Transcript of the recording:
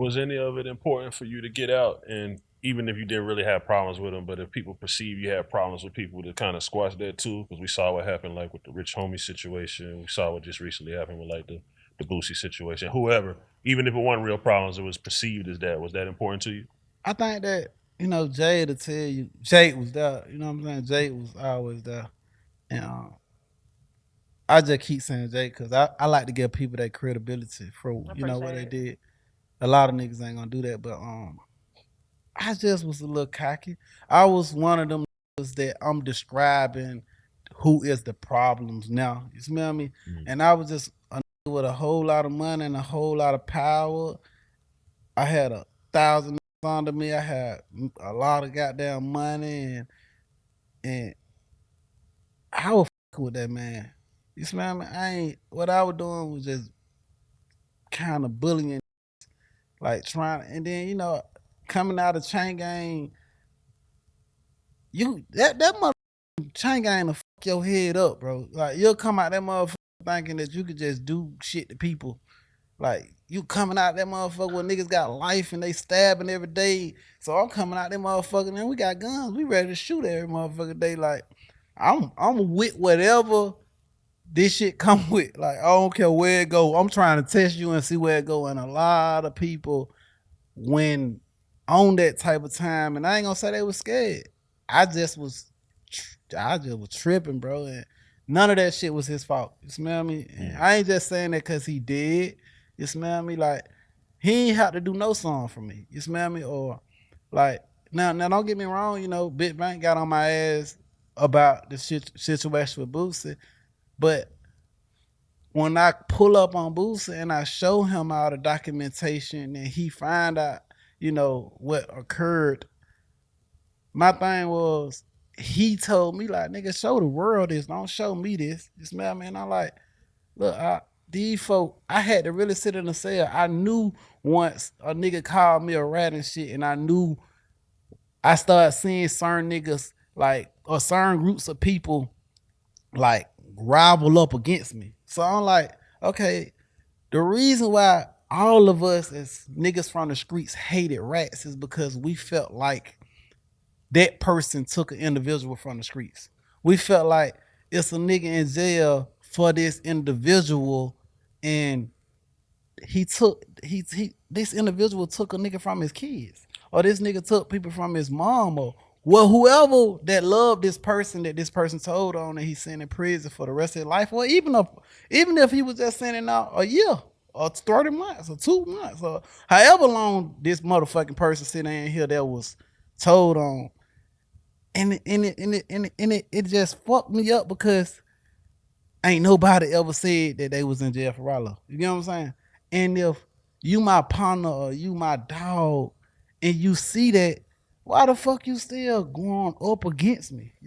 Was any of it important for you to get out? And even if you didn't really have problems with them, but if people perceive you had problems with people, to kind of squash that too, because we saw what happened like with the rich homie situation. We saw what just recently happened with like the Boosie situation. Whoever, even if it wasn't real problems, it was perceived as that. Was that important to you? I think that, Jay to tell you, Jake was there. You know what I'm saying? Jake was always there. And I just keep saying Jake because I like to give people that credibility for, I what appreciate they it. did. A lot of niggas ain't gonna do that, but I just was a little cocky. I was one of them niggas that I'm describing who is the problems now. You smell me? Mm. And I was just a nigga with a whole lot of money and a whole lot of power. I had 1,000 under me. I had a lot of goddamn money, and I was fucking with that man. You smell me? I ain't. What I was doing was just kind of bullying, like trying, and then coming out of chain gang, that mother chain gang to fuck your head up, bro. Like you'll come out that motherfucker thinking that you could just do shit to people. Like you coming out that motherfucker where niggas got life and they stabbing every day. So I'm coming out that motherfucker and we got guns. We ready to shoot every motherfucker day. Like I'm with whatever this shit come with. Like I don't care where it go. I'm trying to test you and see where it go. And a lot of people when on that type of time, and I ain't gonna say they was scared. I just was, I just was tripping, bro. And none of that shit was his fault. You smell me? And Mm. I ain't just saying that because he did. You smell me? Like he ain't have to do no song for me. You smell me? Or like now don't get me wrong. Big Bank got on my ass about the situation with Boosie, but when I pull up on Boosie and I show him all the documentation and he find out, what occurred, my thing was he told me like, nigga, show the world this, don't show me this. You smell me? And I'm like, look, these folk, I had to really sit in the cell. I knew once a nigga called me a rat and shit, and I knew I started seeing certain niggas like or certain groups of people like rival up against me. So I'm like, okay, the reason why all of us as niggas from the streets hated rats is because we felt like that person took an individual from the streets. We felt like it's a nigga in jail for this individual, and he this individual took a nigga from his kids, or this nigga took people from his mom, or well whoever that loved this person that this person told on and he's sent in prison for the rest of his life, or even if he was just sending out a year or 30 months or 2 months or however long this motherfucking person sitting in here that was told on, and it just fucked me up because ain't nobody ever said that they was in jail for Ralo. You get what I'm saying? And if you my partner or you my dog and you see that, why the fuck you still going up against me?